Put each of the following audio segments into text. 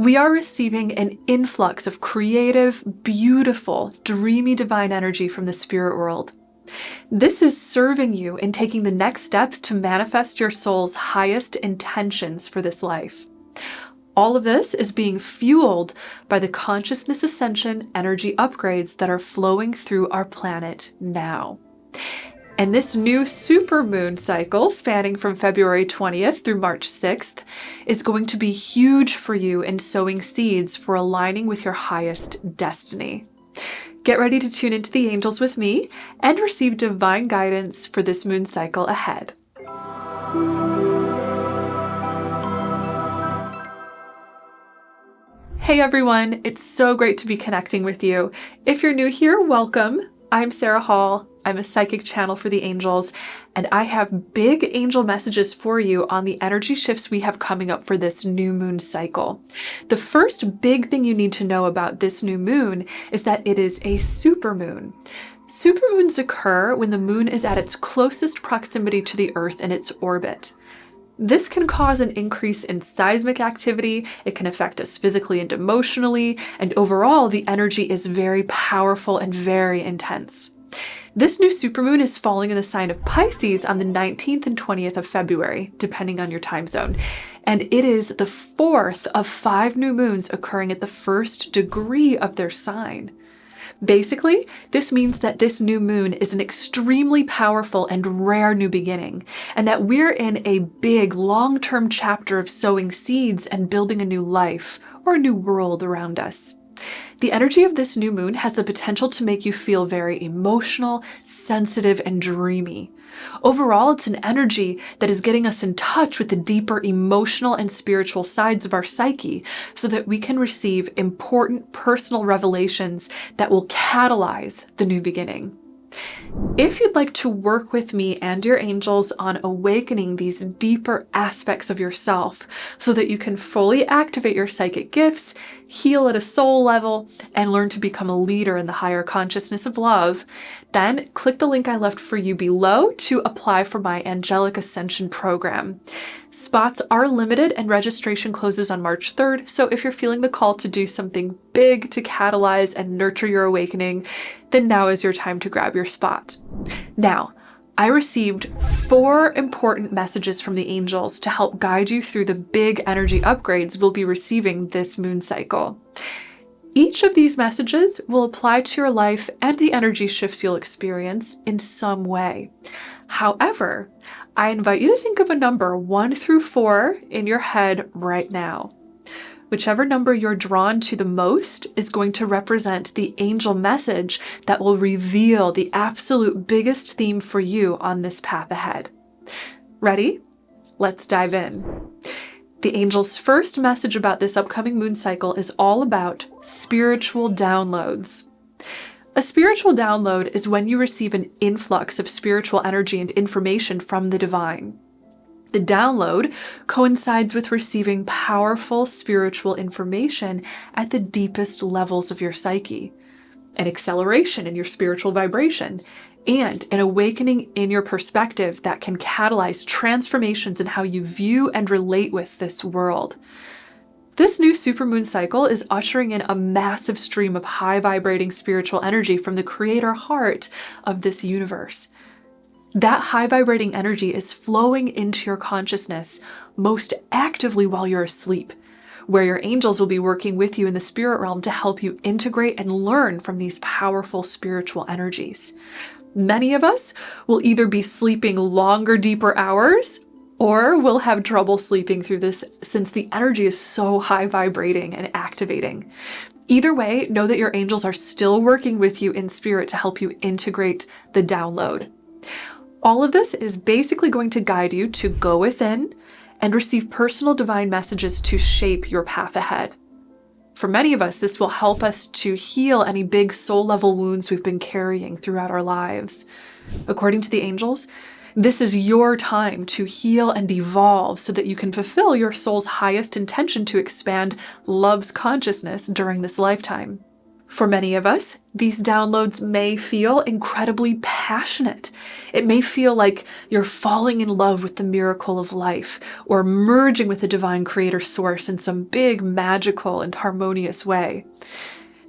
We are receiving an influx of creative, beautiful, dreamy divine energy from the spirit world. This is serving you in taking the next steps to manifest your soul's highest intentions for this life. All of this is being fueled by the consciousness ascension energy upgrades that are flowing through our planet now. And this new supermoon cycle, spanning from February 20th through March 6th, is going to be huge for you in sowing seeds for aligning with your highest destiny. Get ready to tune into the angels with me and receive divine guidance for this moon cycle ahead. Hey everyone, it's so great to be connecting with you. If you're new here, welcome. I'm Sarah Hall. I'm a psychic channel for the angels, and I have big angel messages for you on the energy shifts we have coming up for this new moon cycle. The first big thing you need to know about this new moon is that it is a supermoon. Supermoons occur when the moon is at its closest proximity to the Earth in its orbit. This can cause an increase in seismic activity, it can affect us physically and emotionally, and overall the energy is very powerful and very intense. This new supermoon is falling in the sign of Pisces on the 19th and 20th of February, depending on your time zone. And it is the fourth of 5 new moons occurring at the first degree of their sign. Basically, this means that this new moon is an extremely powerful and rare new beginning, and that we're in a big, long-term chapter of sowing seeds and building a new life or a new world around us. The energy of this new moon has the potential to make you feel very emotional, sensitive, and dreamy. Overall, it's an energy that is getting us in touch with the deeper emotional and spiritual sides of our psyche so that we can receive important personal revelations that will catalyze the new beginning. If you'd like to work with me and your angels on awakening these deeper aspects of yourself so that you can fully activate your psychic gifts, heal at a soul level, and learn to become a leader in the higher consciousness of love, then click the link I left for you below to apply for my Angelic Ascension Program. Spots are limited and registration closes on March 3rd, so if you're feeling the call to do something big to catalyze and nurture your awakening, then now is your time to grab your spot. Now, I received 4 important messages from the angels to help guide you through the big energy upgrades we'll be receiving this moon cycle. Each of these messages will apply to your life and the energy shifts you'll experience in some way. However, I invite you to think of a number 1 through 4 in your head right now. Whichever number you're drawn to the most is going to represent the angel message that will reveal the absolute biggest theme for you on this path ahead. Ready? Let's dive in. The angel's first message about this upcoming moon cycle is all about spiritual downloads. A spiritual download is when you receive an influx of spiritual energy and information from the divine. The download coincides with receiving powerful spiritual information at the deepest levels of your psyche, an acceleration in your spiritual vibration, and an awakening in your perspective that can catalyze transformations in how you view and relate with this world. This new supermoon cycle is ushering in a massive stream of high vibrating spiritual energy from the creator heart of this universe. That high vibrating energy is flowing into your consciousness most actively while you're asleep, where your angels will be working with you in the spirit realm to help you integrate and learn from these powerful spiritual energies. Many of us will either be sleeping longer, deeper hours, or will have trouble sleeping through this since the energy is so high vibrating and activating. Either way, know that your angels are still working with you in spirit to help you integrate the download. All of this is basically going to guide you to go within and receive personal divine messages to shape your path ahead. For many of us, this will help us to heal any big soul level wounds we've been carrying throughout our lives. According to the angels, this is your time to heal and evolve so that you can fulfill your soul's highest intention to expand love's consciousness during this lifetime. For many of us, these downloads may feel incredibly passionate. It may feel like you're falling in love with the miracle of life or merging with the divine creator source in some big, magical, and harmonious way.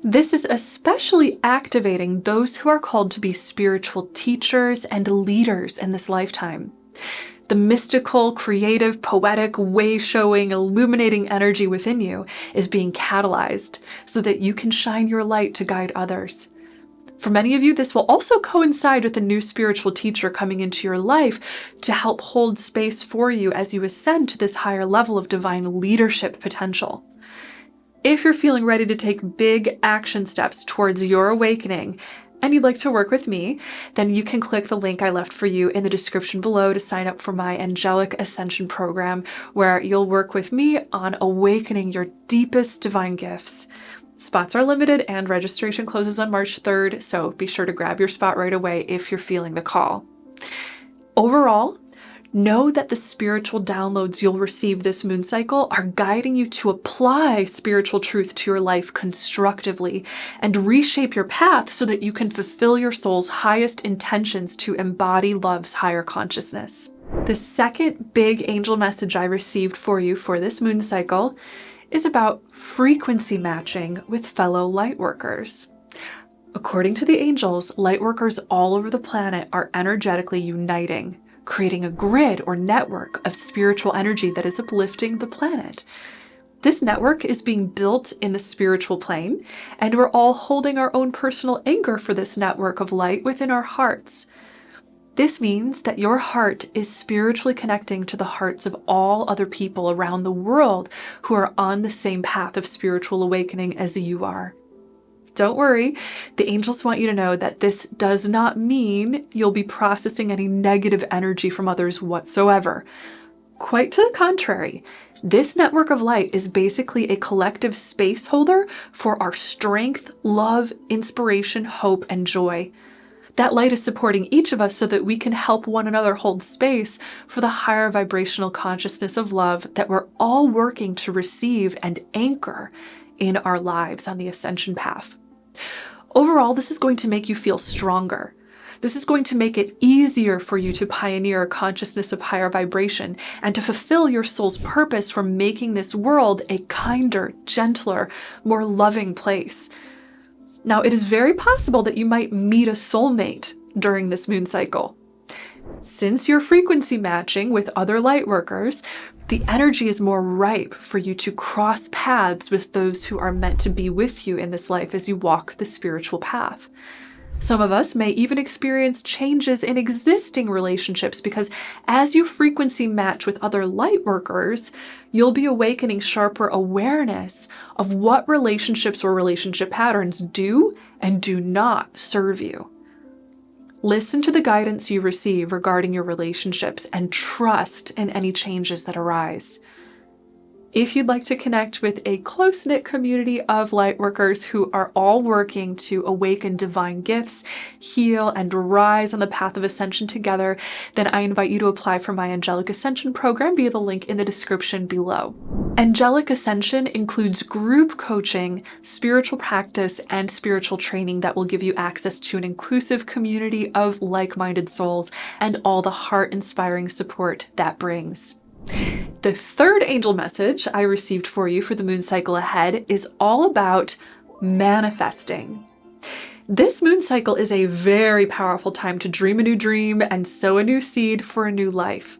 This is especially activating those who are called to be spiritual teachers and leaders in this lifetime. The mystical, creative, poetic, way-showing, illuminating energy within you is being catalyzed so that you can shine your light to guide others. For many of you, this will also coincide with a new spiritual teacher coming into your life to help hold space for you as you ascend to this higher level of divine leadership potential. If you're feeling ready to take big action steps towards your awakening, and you'd like to work with me, then you can click the link I left for you in the description below to sign up for my Angelic Ascension Program, where you'll work with me on awakening your deepest divine gifts. Spots are limited and registration closes on March 3rd, so be sure to grab your spot right away if you're feeling the call. Overall, know that the spiritual downloads you'll receive this moon cycle are guiding you to apply spiritual truth to your life constructively and reshape your path so that you can fulfill your soul's highest intentions to embody love's higher consciousness. The second big angel message I received for you for this moon cycle is about frequency matching with fellow lightworkers. According to the angels, lightworkers all over the planet are energetically uniting, creating a grid or network of spiritual energy that is uplifting the planet. This network is being built in the spiritual plane, and we're all holding our own personal anchor for this network of light within our hearts. This means that your heart is spiritually connecting to the hearts of all other people around the world who are on the same path of spiritual awakening as you are. Don't worry, the angels want you to know that this does not mean you'll be processing any negative energy from others whatsoever. Quite to the contrary, this network of light is basically a collective space holder for our strength, love, inspiration, hope, and joy. That light is supporting each of us so that we can help one another hold space for the higher vibrational consciousness of love that we're all working to receive and anchor in our lives on the ascension path. Overall, this is going to make you feel stronger. This is going to make it easier for you to pioneer a consciousness of higher vibration and to fulfill your soul's purpose for making this world a kinder, gentler, more loving place. Now, it is very possible that you might meet a soulmate during this moon cycle. Since you're frequency matching with other light workers, the energy is more ripe for you to cross paths with those who are meant to be with you in this life as you walk the spiritual path. Some of us may even experience changes in existing relationships because as you frequency match with other light workers, you'll be awakening sharper awareness of what relationships or relationship patterns do and do not serve you. Listen to the guidance you receive regarding your relationships and trust in any changes that arise. If you'd like to connect with a close-knit community of lightworkers who are all working to awaken divine gifts, heal, and rise on the path of ascension together, then I invite you to apply for my Angelic Ascension Program via the link in the description below. Angelic Ascension includes group coaching, spiritual practice, and spiritual training that will give you access to an inclusive community of like-minded souls and all the heart-inspiring support that brings. The third angel message I received for you for the moon cycle ahead is all about manifesting. This moon cycle is a very powerful time to dream a new dream and sow a new seed for a new life.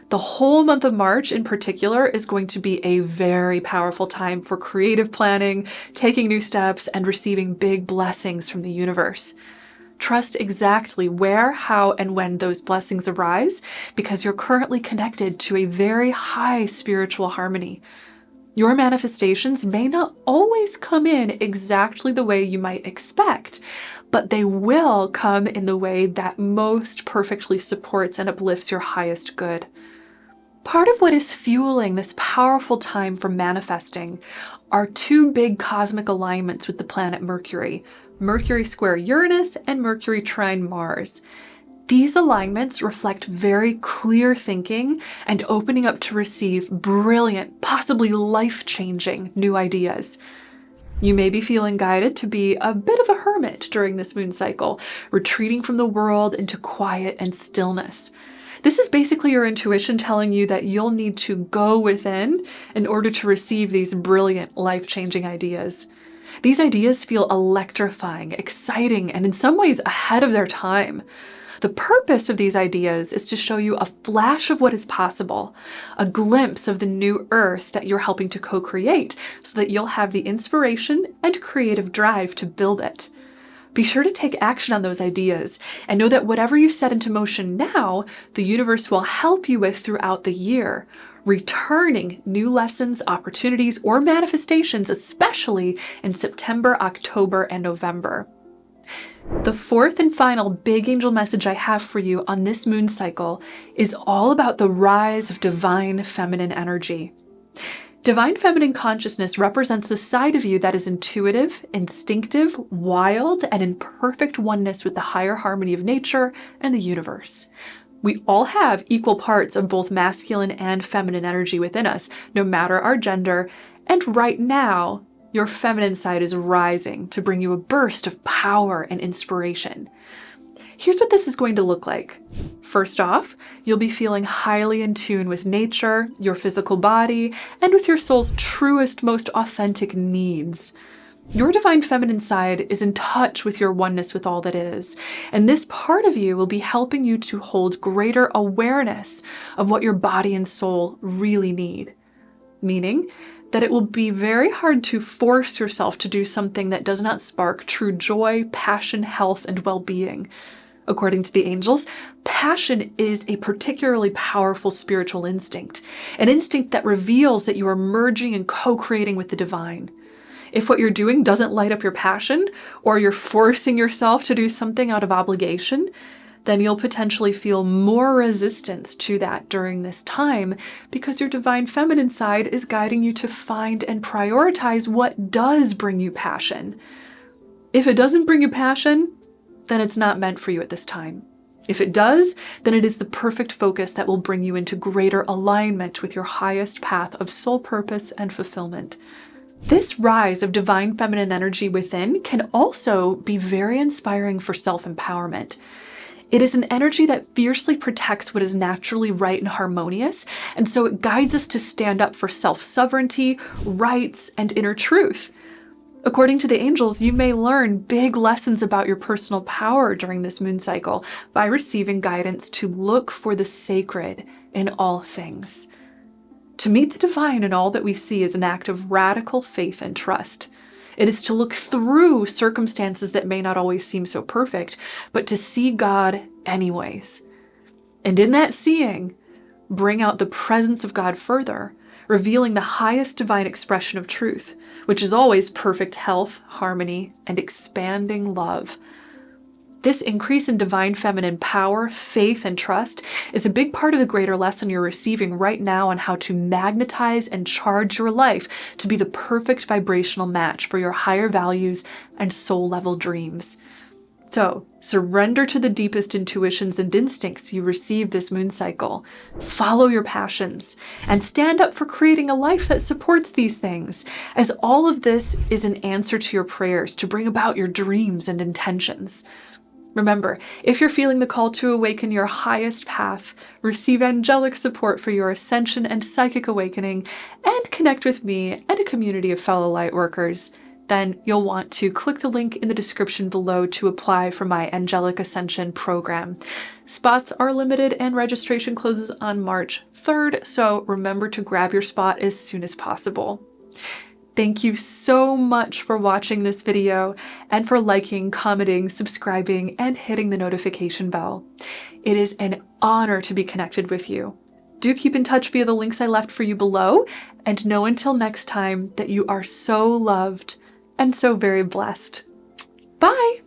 The whole month of March in particular is going to be a very powerful time for creative planning, taking new steps, and receiving big blessings from the universe. Trust exactly where, how, and when those blessings arise because you're currently connected to a very high spiritual harmony. Your manifestations may not always come in exactly the way you might expect, but they will come in the way that most perfectly supports and uplifts your highest good. Part of what is fueling this powerful time for manifesting are two big cosmic alignments with the planet Mercury, Mercury square Uranus and Mercury trine Mars. These alignments reflect very clear thinking and opening up to receive brilliant, possibly life-changing new ideas. You may be feeling guided to be a bit of a hermit during this moon cycle, retreating from the world into quiet and stillness. This is basically your intuition telling you that you'll need to go within in order to receive these brilliant, life-changing ideas. These ideas feel electrifying, exciting, and in some ways ahead of their time. The purpose of these ideas is to show you a flash of what is possible, a glimpse of the new earth that you're helping to co-create so that you'll have the inspiration and creative drive to build it. Be sure to take action on those ideas and know that whatever you set into motion now, the universe will help you with throughout the year, returning new lessons, opportunities, or manifestations, especially in September, October, and November. The fourth and final big angel message I have for you on this moon cycle is all about the rise of divine feminine energy. Divine feminine consciousness represents the side of you that is intuitive, instinctive, wild, and in perfect oneness with the higher harmony of nature and the universe. We all have equal parts of both masculine and feminine energy within us, no matter our gender, and right now, your feminine side is rising to bring you a burst of power and inspiration. Here's what this is going to look like. First off, you'll be feeling highly in tune with nature, your physical body, and with your soul's truest, most authentic needs. Your divine feminine side is in touch with your oneness with all that is, and this part of you will be helping you to hold greater awareness of what your body and soul really need. Meaning that it will be very hard to force yourself to do something that does not spark true joy, passion, health, and well-being. According to the angels, passion is a particularly powerful spiritual instinct, an instinct that reveals that you are merging and co-creating with the divine. If what you're doing doesn't light up your passion, or you're forcing yourself to do something out of obligation, then you'll potentially feel more resistance to that during this time because your divine feminine side is guiding you to find and prioritize what does bring you passion. If it doesn't bring you passion, then it's not meant for you at this time. If it does, then it is the perfect focus that will bring you into greater alignment with your highest path of soul purpose and fulfillment. This rise of divine feminine energy within can also be very inspiring for self-empowerment. It is an energy that fiercely protects what is naturally right and harmonious, and so it guides us to stand up for self-sovereignty, rights, and inner truth. According to the angels, you may learn big lessons about your personal power during this moon cycle by receiving guidance to look for the sacred in all things. To meet the divine in all that we see is an act of radical faith and trust. It is to look through circumstances that may not always seem so perfect, but to see God anyways. And in that seeing, bring out the presence of God further, revealing the highest divine expression of truth, which is always perfect health, harmony, and expanding love. This increase in divine feminine power, faith, and trust is a big part of the greater lesson you're receiving right now on how to magnetize and charge your life to be the perfect vibrational match for your higher values and soul-level dreams. So, surrender to the deepest intuitions and instincts you receive this moon cycle. Follow your passions and stand up for creating a life that supports these things, as all of this is an answer to your prayers to bring about your dreams and intentions. Remember, if you're feeling the call to awaken your highest path, receive angelic support for your ascension and psychic awakening, and connect with me and a community of fellow light workers, then you'll want to click the link in the description below to apply for my Angelic Ascension Program. Spots are limited and registration closes on March 3rd, so remember to grab your spot as soon as possible. Thank you so much for watching this video and for liking, commenting, subscribing, and hitting the notification bell. It is an honor to be connected with you. Do keep in touch via the links I left for you below, and know until next time that you are so loved and so very blessed. Bye!